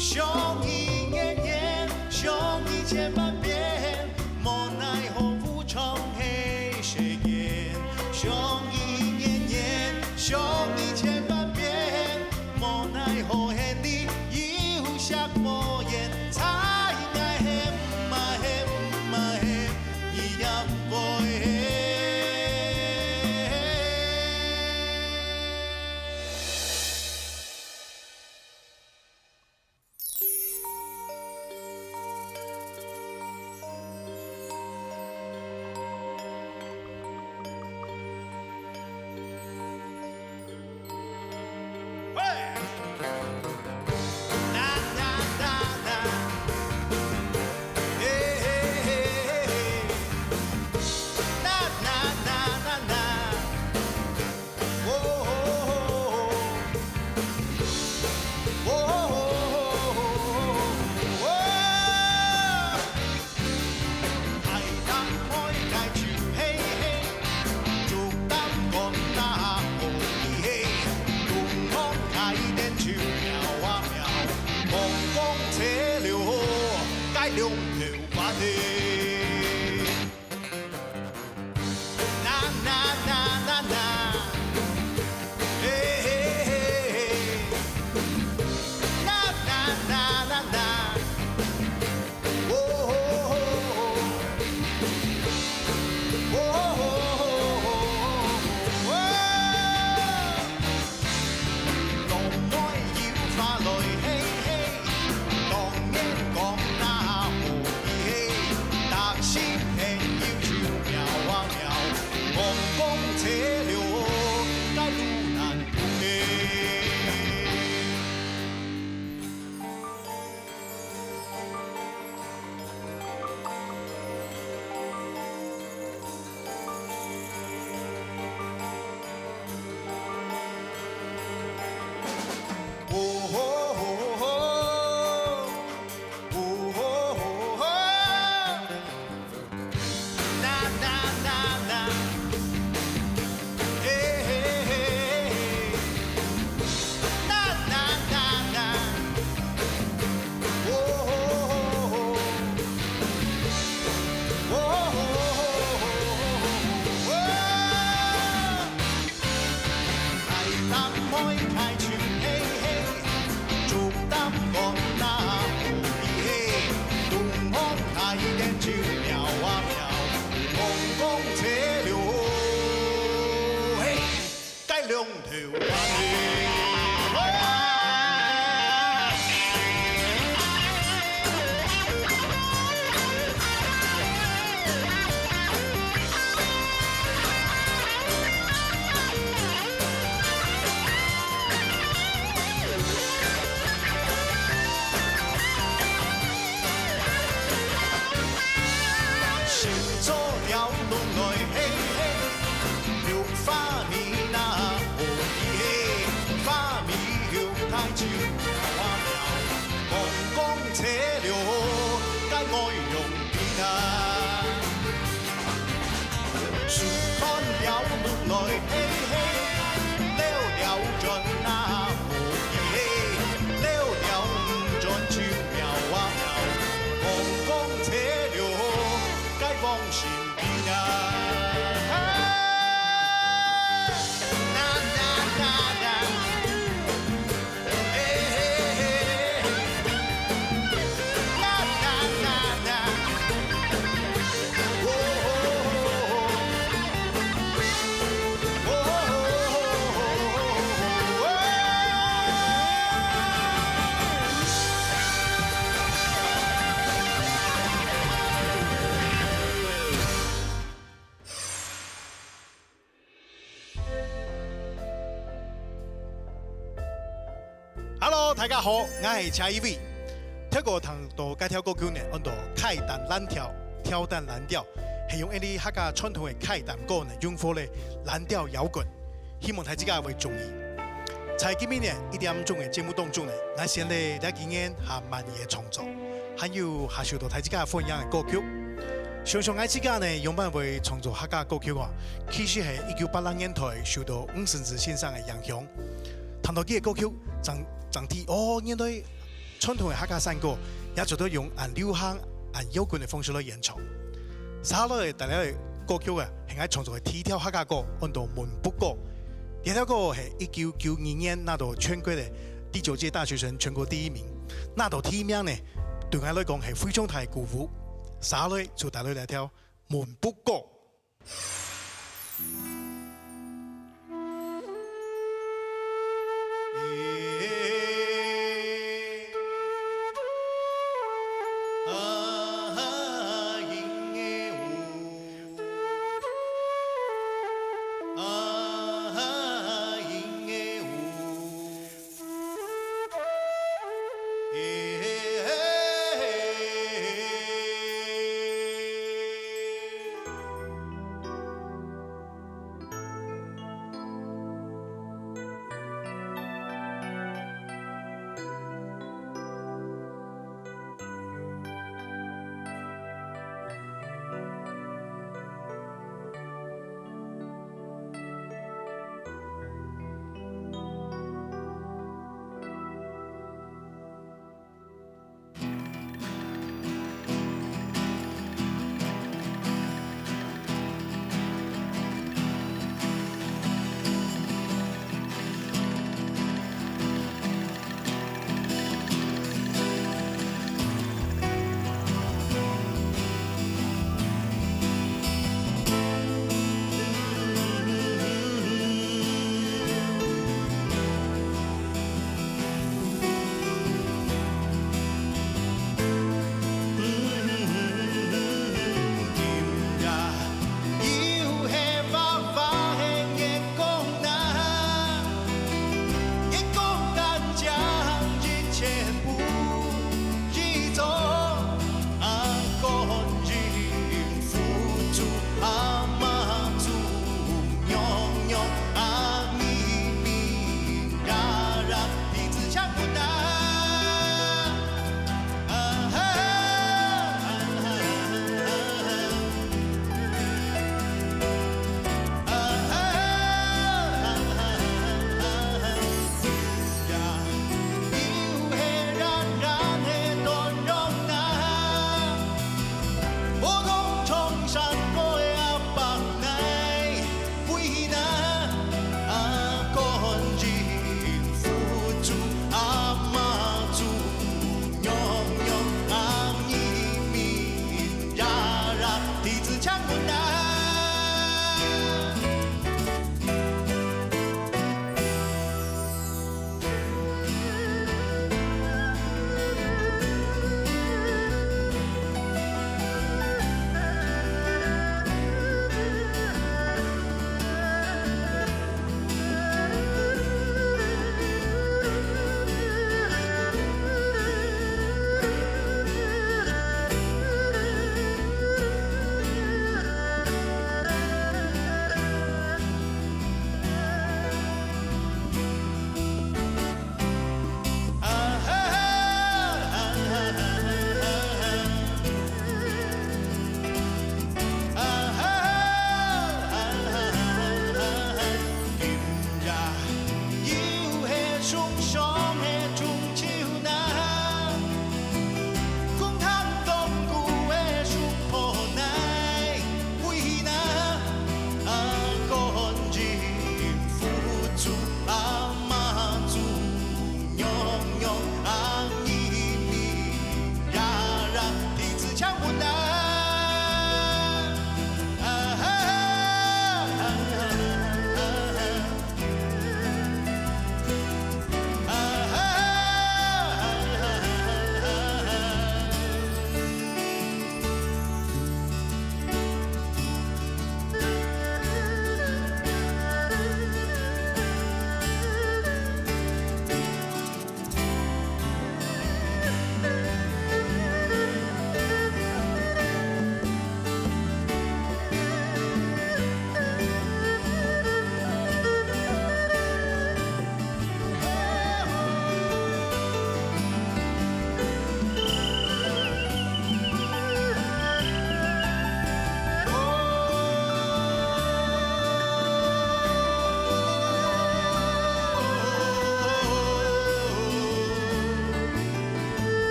上一年年，上一千万遍，无奈何无从黑谁言。上一年年，上一千万遍，无奈何黑你有啥无言，才爱黑嘛黑嘛黑，伊也不会。Hello， 大家好，我是车一位。这个堂度介跳歌曲呢，按照凯蛋蓝调、跳蛋蓝调，是用一啲客家传统的凯蛋歌呢，用火咧蓝调摇滚，希望大家会中意。在今年呢，1点钟的节目当中呢，我先嚟来经验下慢野创作，还有下受到大家欢迎的歌曲。常常我自家呢，用办为创作客家歌曲啊，其实是1980年代受到伍顺子先生的影响。谈到佢嘅歌曲，整体年代传统的客家山歌也做到用按流行、按摇滚的方式来演唱。沙落的大家的歌曲啊，係喺創作嘅第一條客家歌，按到門不歌。第二條歌係1992年那度全國的第9屆大學生全國第1名，那度第1名呢，對我來講係非常大嘅鼓舞。沙落就大家來跳門不歌。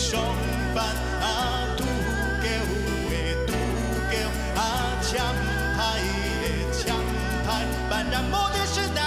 上班啊，拄叫的拄叫啊，抢牌的抢牌，班上某件事难。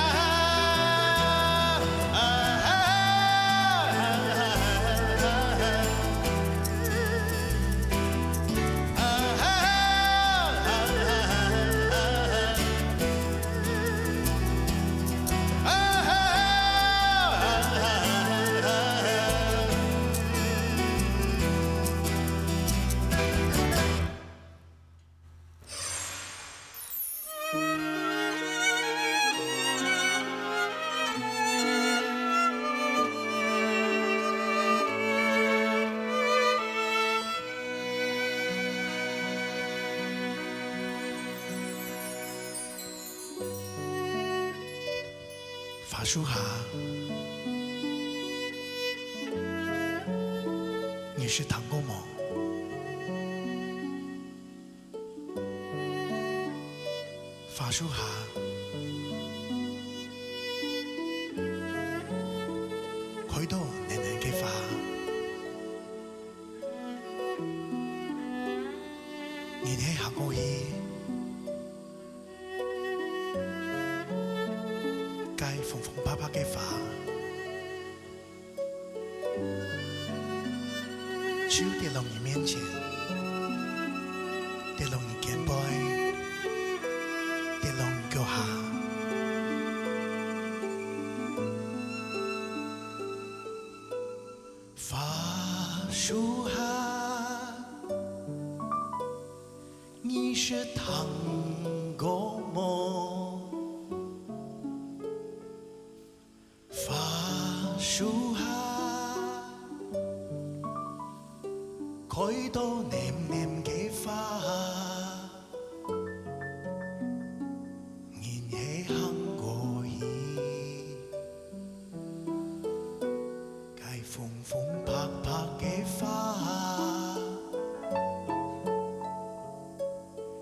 法术哈，你是糖果梦，法术哈，開到年年嘅花，你喺下個月。風風啪啪嘅花，就跌落你面前，跌落你肩背，跌落你腳下。法術哈，你是糖果夢。樹下開到黏黏嘅花，燃起香過意，街風風拍拍嘅花，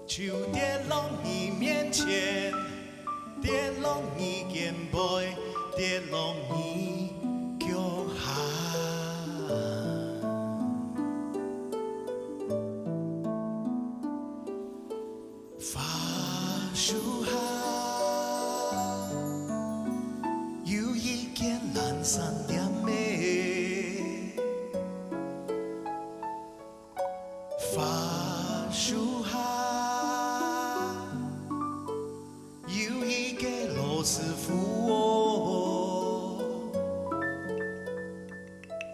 就跌落你面前，跌落你肩背，跌落你腳下。法術下有一件藍衫點美，法術下有一個羅斯福哦，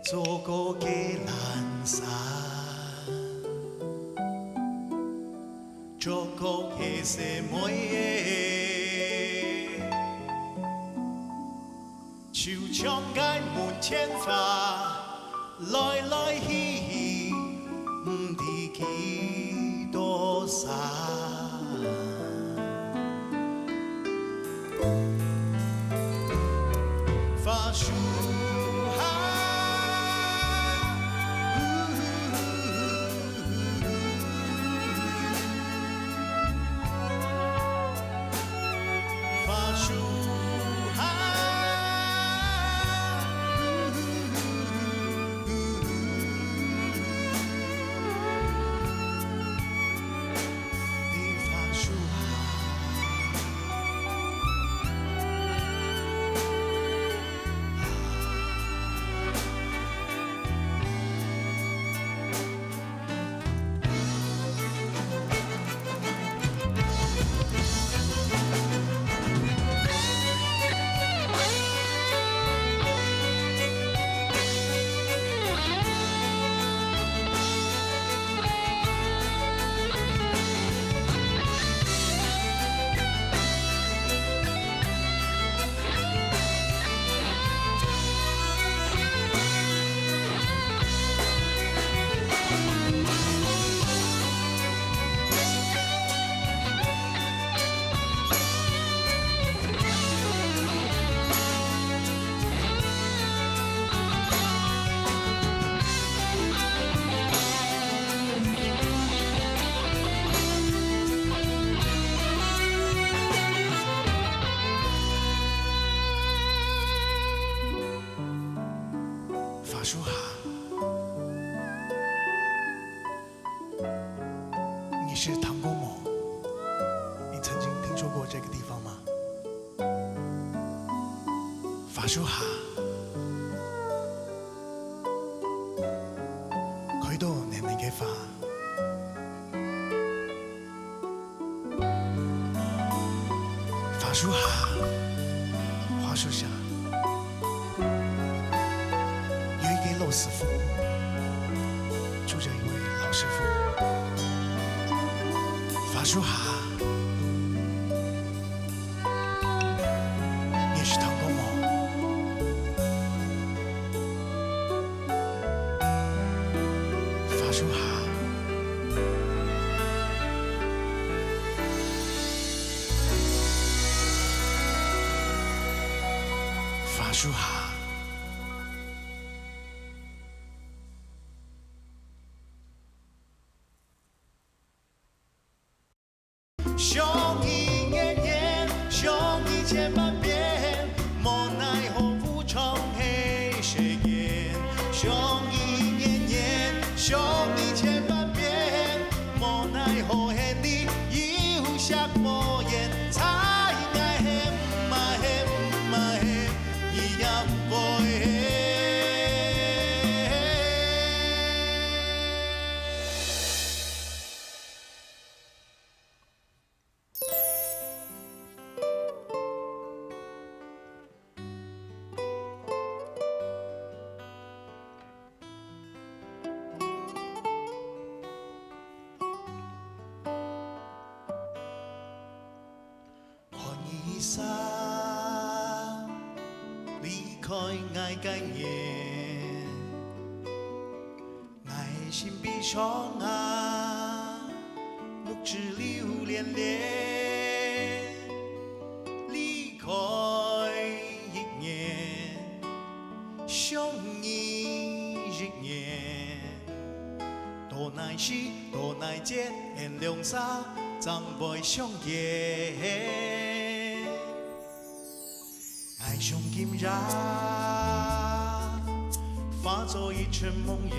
做過嘅藍衫。做個嘅什麼嘢？就像街門前花，來來去去，唔知幾多沙。法術发树下，开到年年嘅花，发树下，花树下，有一个老师傅，住着一位老师傅，发树下。你是唐公吗？发树下，发树下。上一年年，上一千万遍，莫奈何无常黑谁言？上一年年，上一千万遍，莫奈何黑你有下莫言，才爱黑嘛黑嘛黑，一样不黑。看衣裳，离开爱感言，爱心闭上啊，目只流连连，离开一年，相依一年，多耐时，多耐节，现两沙。长辈相见，爱上今日，化作一场梦魇，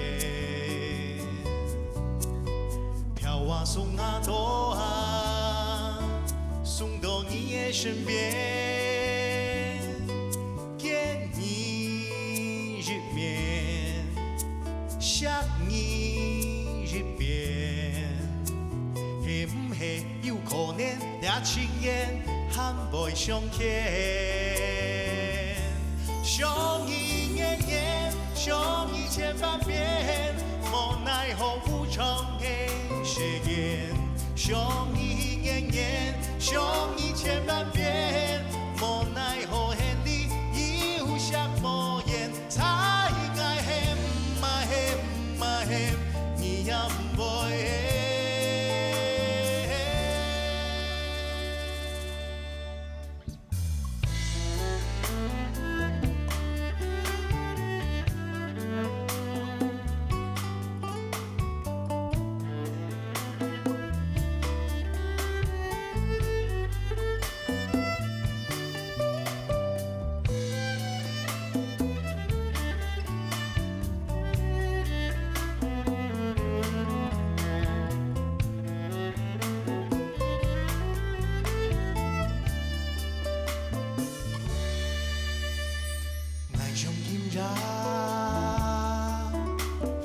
飘啊送啊躲啊，送到你的身边，见你一面，想你一遍。是不是有可能俩情缘还袂相见？相依年年，相依千万遍，无奈何无常的誓言。相依年年，相依千万遍，无奈何的你有下莫言，才爱恨嘛恨嘛恨，你也不会。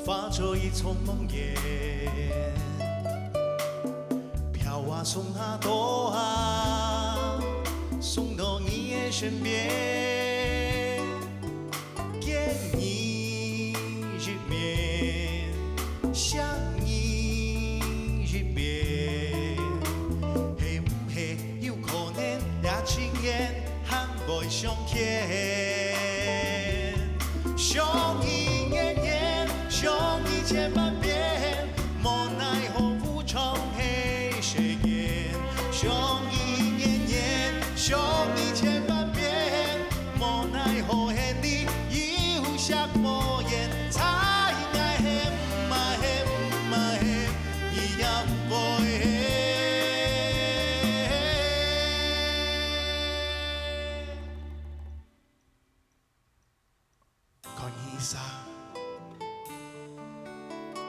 化作一丛梦魇，飘啊送啊躲啊，送到你的身边，见你一面，想你一遍，是不是有可能俩情缘还袂相见？相依年年，相依千万遍，莫奈何无常的誓言。相依年年，相依千万遍，莫奈何的你有下莫言，才爱恨嘛恨嘛恨，一样不会。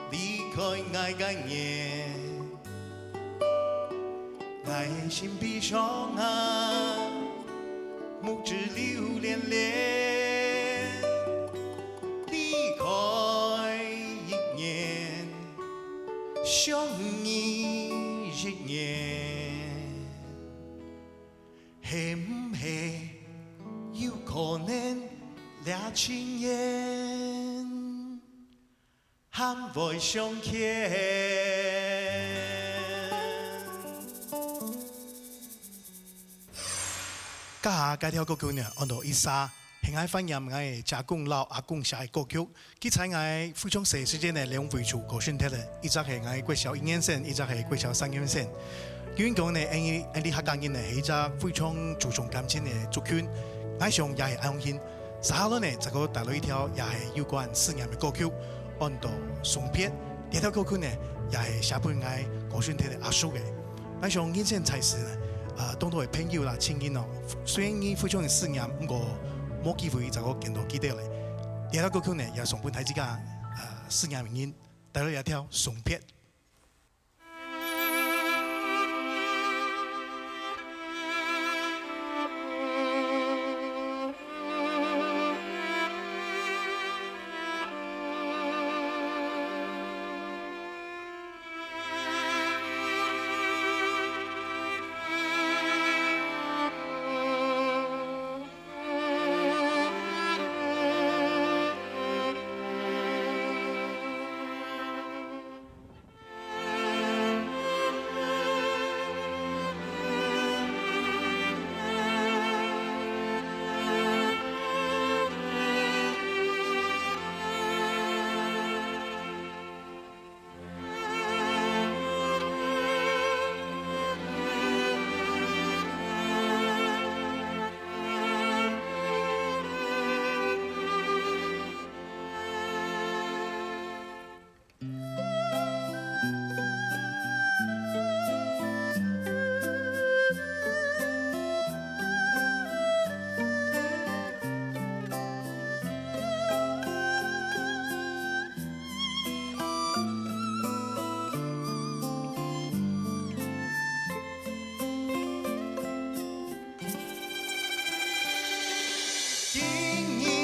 离开爱感言，爱心闭上啊，木枝流连连，离开一年，相依一年，係唔係有可能兩情緣，喊會相牽？家下介條歌曲呢，按到伊莎，係我翻譯我嘅家公老阿公寫嘅歌曲，佢喺我非常細時間呢兩位處歌選擇咧，一隻係我國小1年生，一隻係國小3年生。原講呢，啲客家人呢係一隻非常注重感情嘅族群，愛上也係愛鄉。之後呢，就個帶來一條也係有關思念嘅歌曲，按到送別。呢條歌曲呢，也係寫俾我歌選擇嘅阿叔嘅。愛上人生在世呢。當到係朋友啦、親人咯，雖然你非常嘅思念，不過冇機會就個見到記得咧。第二個歌曲呢，也送俾大家思念嘅人，帶來一條送別。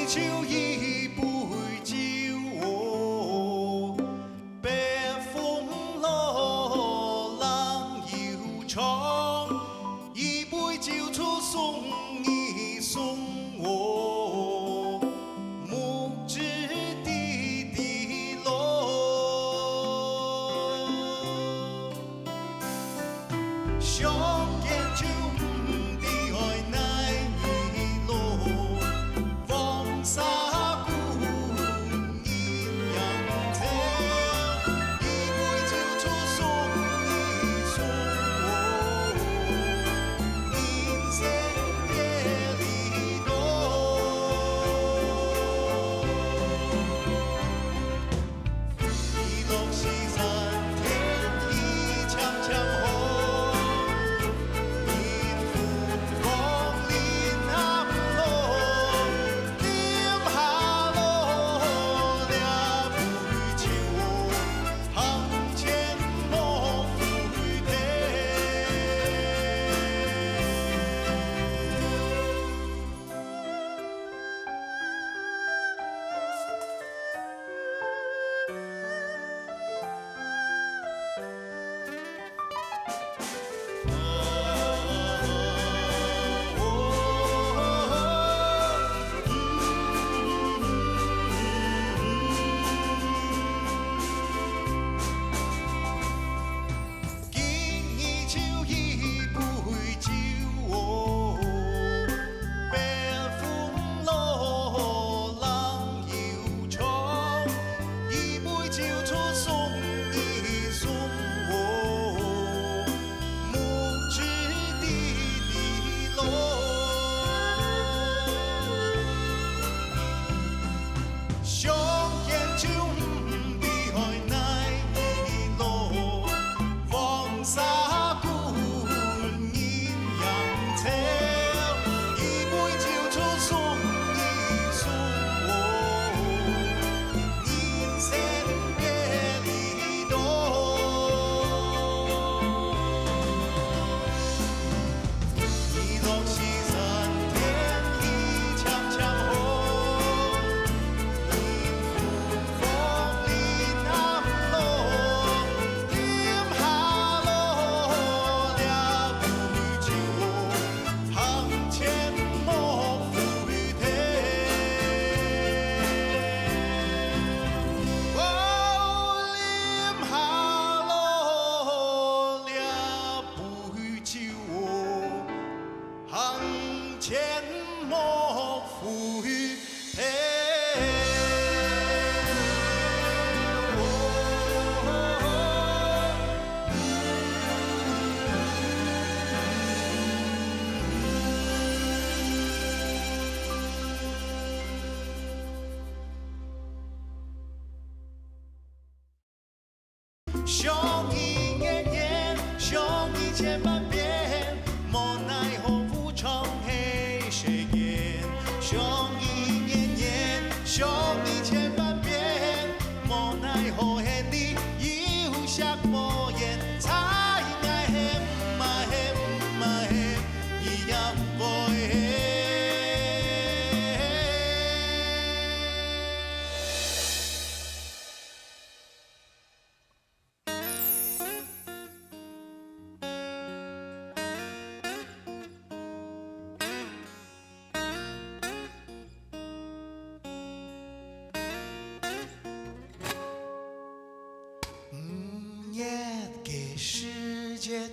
就一杯酒哦，北風落，浪悠長，一杯酒出送一送我，木枝滴滴落，相見就唔知愛哪一路。沙姑陰陽天，一杯酒出送一送我，人生別離多，一路西山天，一場場紅，上一年年，上一千万遍，无奈何无从黑谁言。上一年年，上一千万遍，无奈何黑你有啥无言，才爱恨嘛恨嘛恨，伊也不会。夜嘅世界，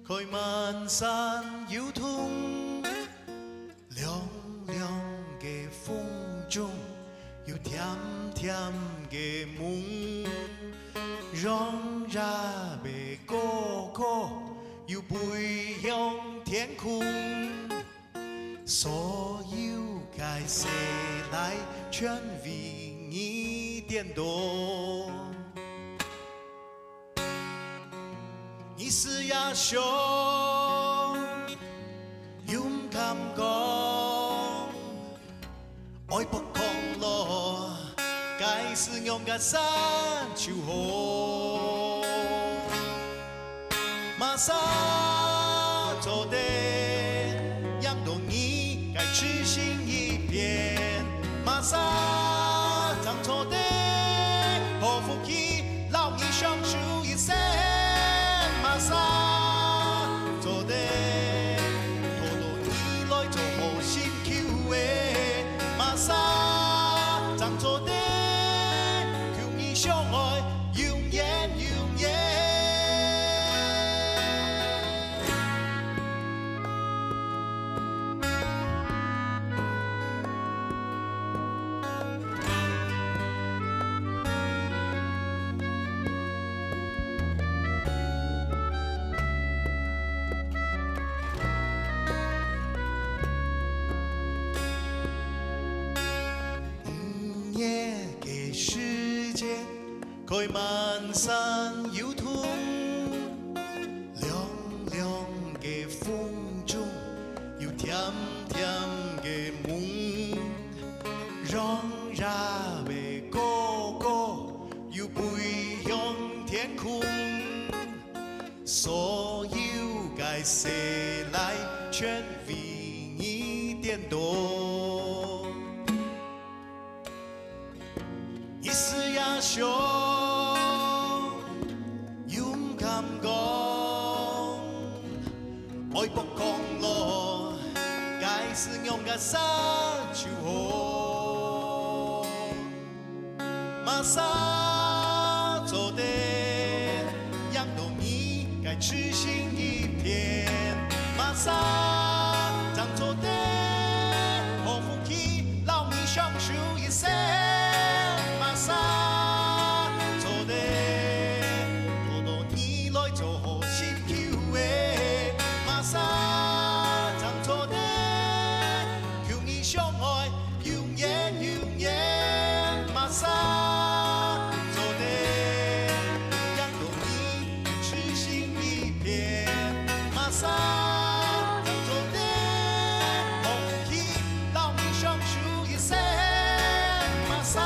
開漫山幽痛，涼涼嘅風中有甜甜嘅夢，讓人嘅哥哥有背向天空，所有嘅世來全為你顛倒。你是英雄，勇敢講，愛不狂落，該是勇敢山丘河。馬上走的，讓懂你該痴心一片。馬上長錯的，何福氣，老你相守一生。馬沙做的，拖到你來做好心橋的。馬沙長做的，求你相愛永遠永遠。開漫山幽痛，涼涼嘅風中有甜甜嘅夢，讓人嘅哥哥有背向天空，所有嘅世來全為你顛倒。你是英雄，勇敢講，愛不狂落，該是勇敢山丘河。馬上走的，讓懂你該痴心一片。馬上長錯的，何福氣，老你相守一生。馬上做的，拖到你來做好心橋的。馬上長錯的，求你相愛永遠永遠。馬上做的，讓懂你痴心一片。馬上長錯的，何福氣，老你相守一生。馬上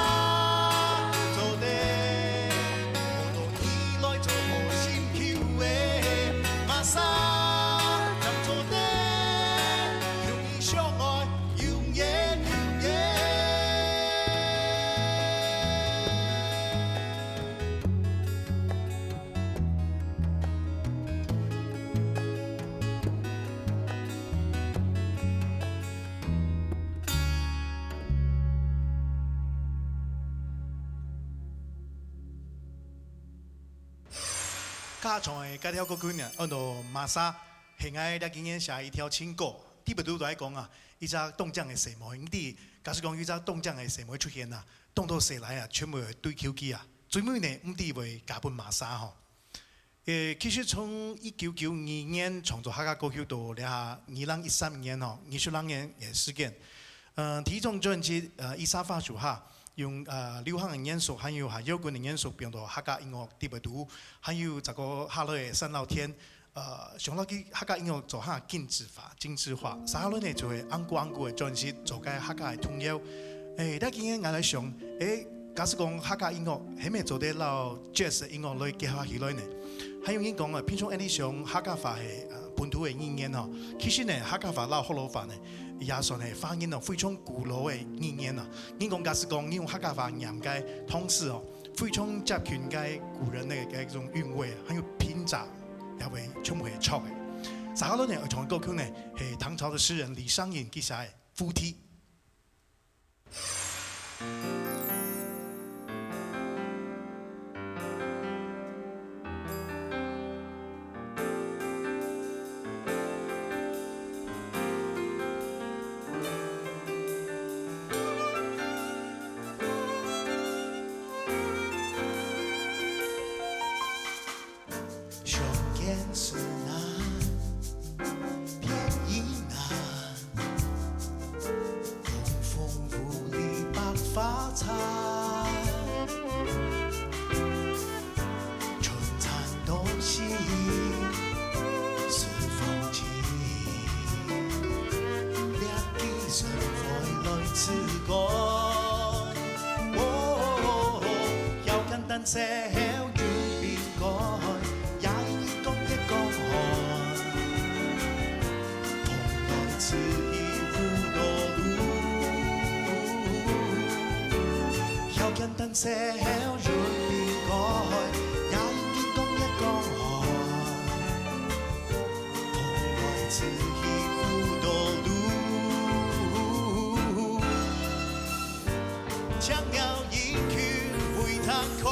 家常的介條歌曲呢，按照馬莎現愛咧今年寫一條新歌，啲不都在講啊，伊隻動將的什麼？因啲假使講伊隻動將的什麼出現啊，動到誰來啊，全部對口機啊，最尾呢，唔啲會加本馬莎吼。其實從1992年創作客家歌曲到2013年吼，2012年嘅事件，第一張專輯伊莎發出哈。用流行的元素，还有摇滚的元素，变到客家音乐特别多，还有这个下来的三老天。上落去客家音乐做下精致化，三下轮呢就会安古的专辑做解客家的童谣。咱今日我来想，假使讲客家音乐，係咪做啲撈 jazz 的音樂來結合起來呢？還有人講平常啲上客家話係本土嘅語言吼，其實呢客家話撈福佬話呢，也算係反映咗非常古老嘅語言啊。人講假使講用客家話念嘅同時哦，非常接近嘅古人嘅一種韻味，還有品質。也會充滿錯嘅。三下輪呢，從歌曲呢係唐朝的詩人李商隱記下嘅《夫妻》。是难，便亦难。东风无力百花残，春蚕东西是风景。两地人回來自改，要簡單些要變改。此一無多路，要簡單些要潤變改，也應見講一講開。同來此一無多路，將要一去會踏開。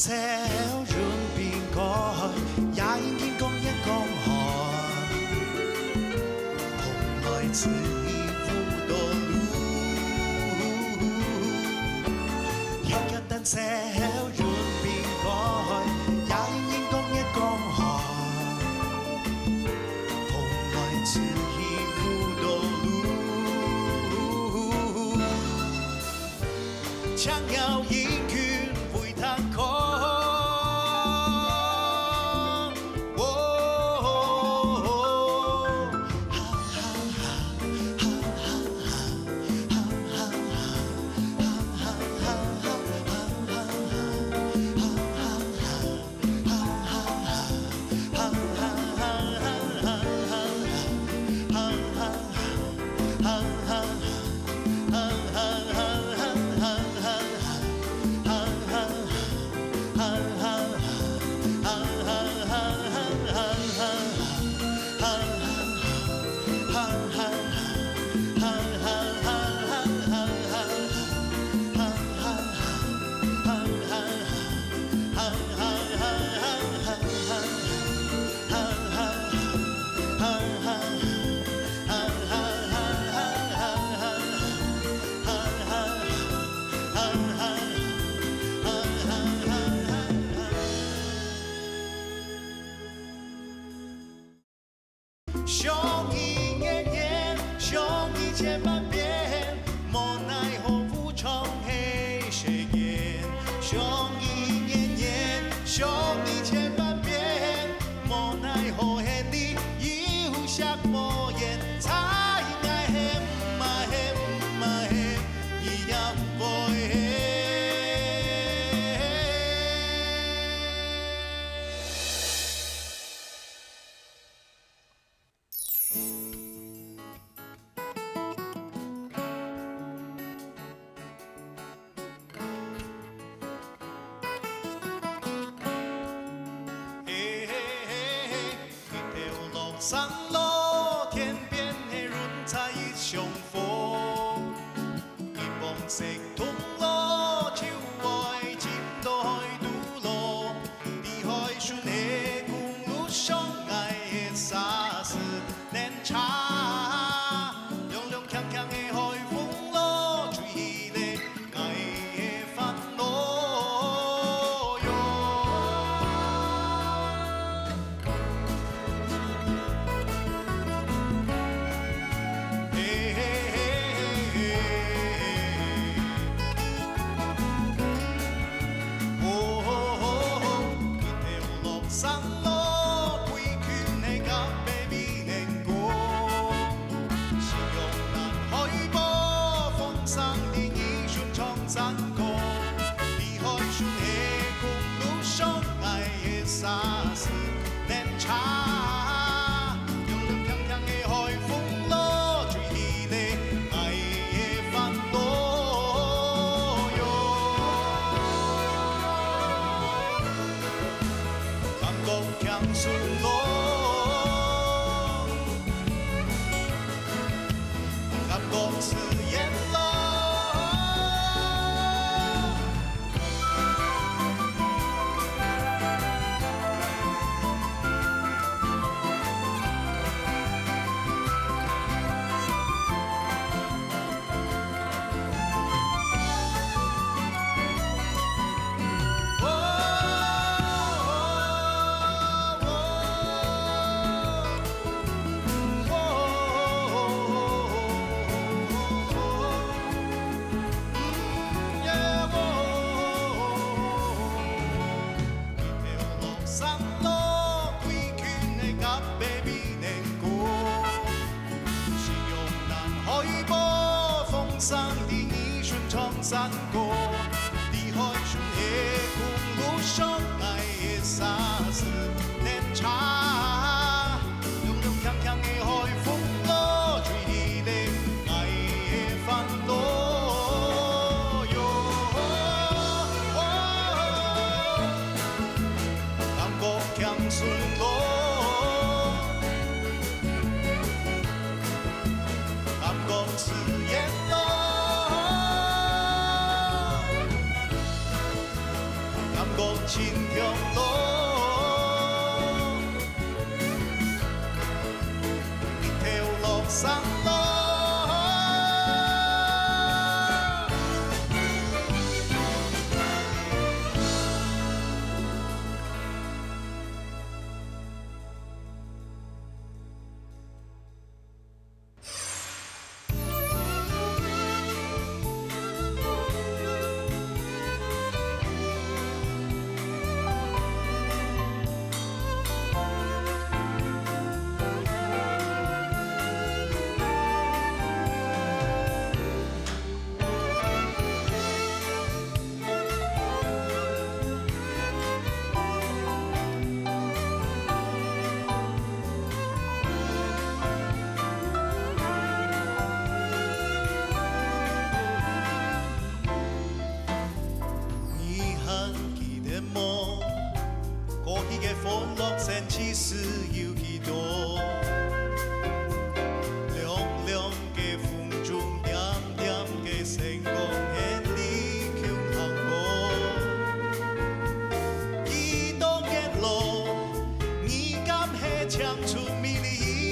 這潤變改，也應見講一講開。蓬萊此一無多路，要簡單這潤變改，也應講一講開。蓬萊此一無多路，將要一去會踏開。想一年年，想一千萬遍，無奈何無從黑誰言。想一年年，想一千萬遍，無奈何黑你有下莫言。才愛黑嘛黑嘛黑，一樣不黑。山路天邊的雲彩相逢，一望色通路，秋愛漸來獨路。山路，归去的甲白美年过，是用咱海波风霜的一瞬冲山过，你海上的公路上爱的沙石连茶，有人평평的海风路，追起的爱的烦恼哟。感觉强顺路，感觉是沿路。山路归去的甲白美年过，是用咱海波风霜的一瞬冲山过，你海上的公路上爱的沙石连茶，用用强强的海风路，追你的爱的烦恼哟。感觉强顺路，感觉是沿路，感觉亲条路，一条路山路。你还记得吗？过去的欢乐城其实有几多？凉凉的风中，点点的星光，眼里却行过。几多的路，你敢是唱出美丽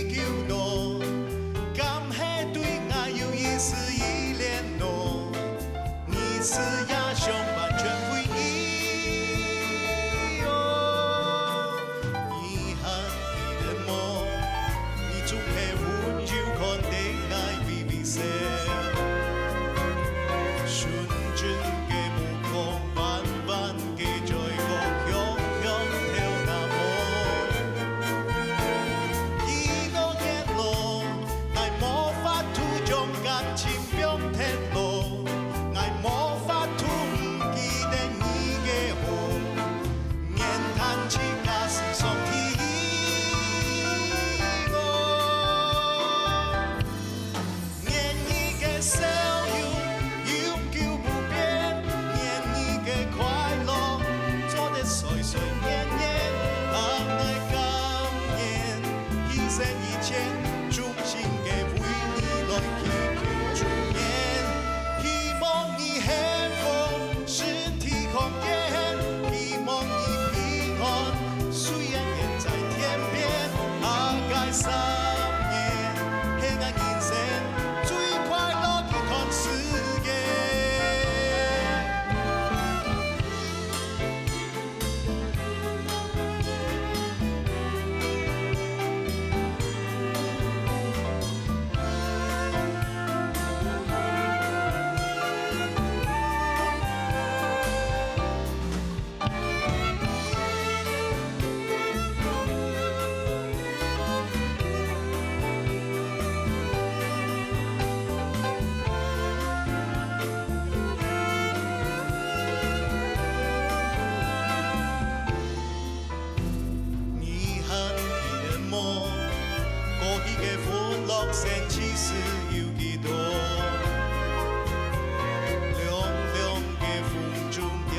的桥段？敢是对爱有一丝依恋喏？你是呀，相伴全回忆哟。你还记得吗？你总是温柔看的爱微微笑，纯真的目光，慢慢的在我香香跳那舞。生其实有几多？凉凉的风中，点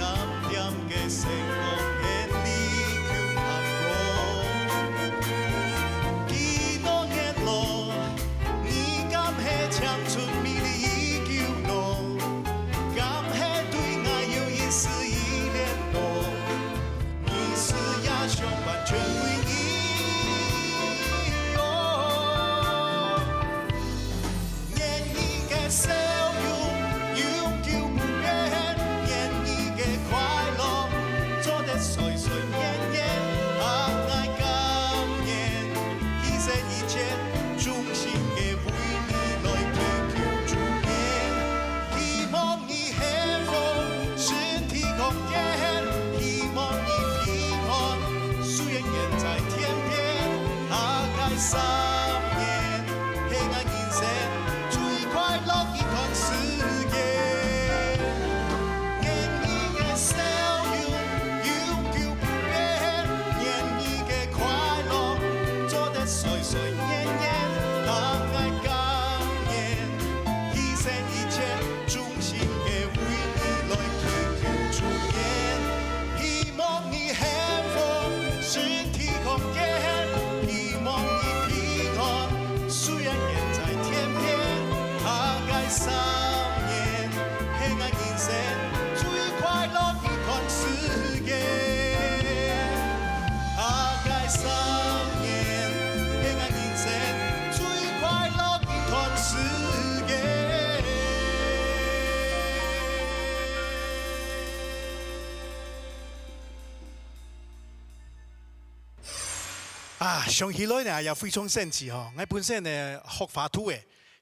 点的星光，眼里穷行过。几多年咯，你敢系唱出美丽依旧咯？敢系对爱有一丝依恋咯？你是呀，相伴全归你。笑容永久不变，愿你嘅快樂做得歲歲年年，愛愛感恩，犧牲一切，衷心嘅為你來祈求助念，希望你幸福，身體康健，希望你平安，夙願遠在天邊，大概3年，黑暗人生。快樂一段時間，願你嘅笑容永久不變，願你嘅快樂做得歲歲年年，大愛感恩，犧牲一切，衷心嘅為你來祈求助念，希望你幸福，身體康健，希望你平安，夙願遠在天邊。3年，黑暗人生最快樂一段時間。大概3年，黑暗人生最快樂一段時間。啊，上起來呢也非常神奇哦！我本身呢學法土嘅。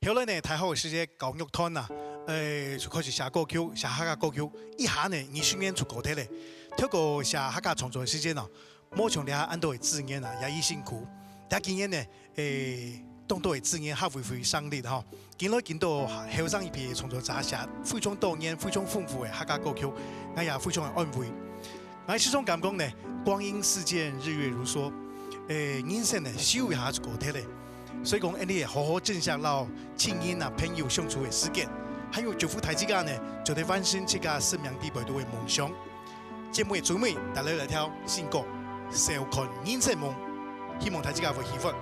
後來呢，太好是隻教育團啊，就開始寫歌曲，寫客家歌曲。一下呢，20年出高鐵咧，透過寫客家創作嘅時間啊，冇從你下按到嘅字眼啊，也已辛苦。但今年呢，當到嘅字眼還會上力哈。見到後生一批創作者寫非常多年、非常豐富嘅客家歌曲，我也非常嘅安慰。我始終感覺呢，光陰似箭，日月如梭。人生呢，修一下就高鐵咧。所以講，你也好好珍惜到親人啊、朋友相處的時間，還有祝福大家呢，就得完成自家生命地背度的夢想。節目嘅最尾，帶來條新歌《笑看人生夢》，希望大家會喜歡。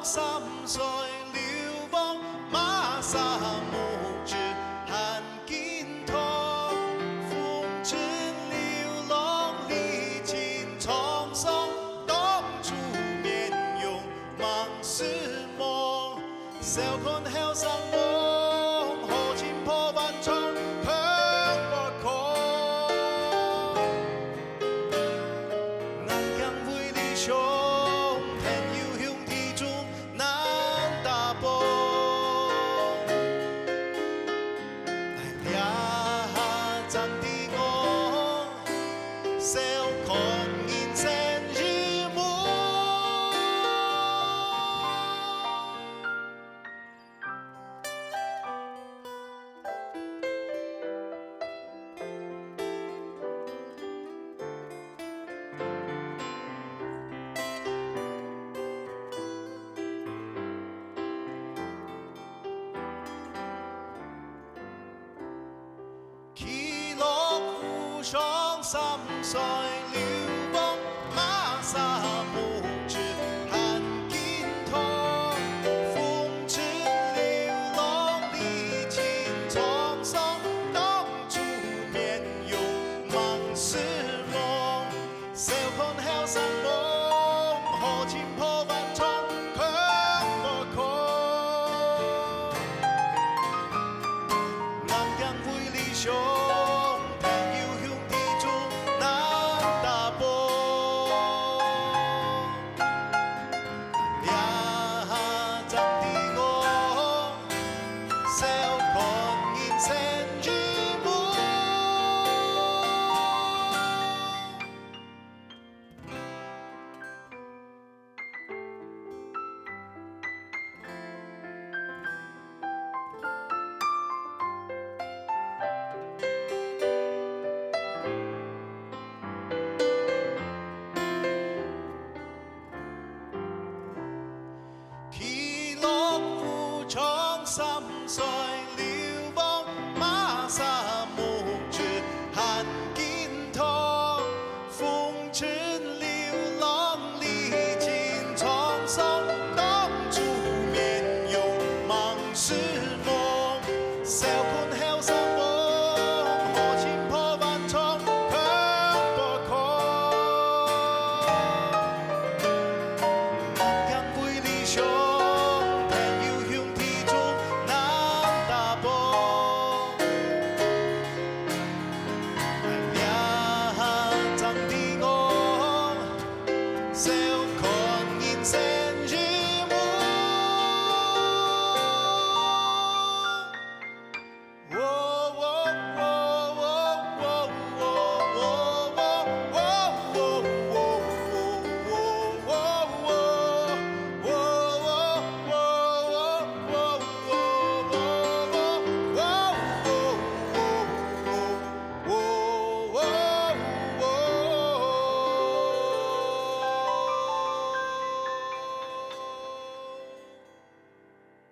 3歲流亡，馬沙木之寒金頭，風塵流浪，歷經滄桑，當初面容茫是夢，笑看後生。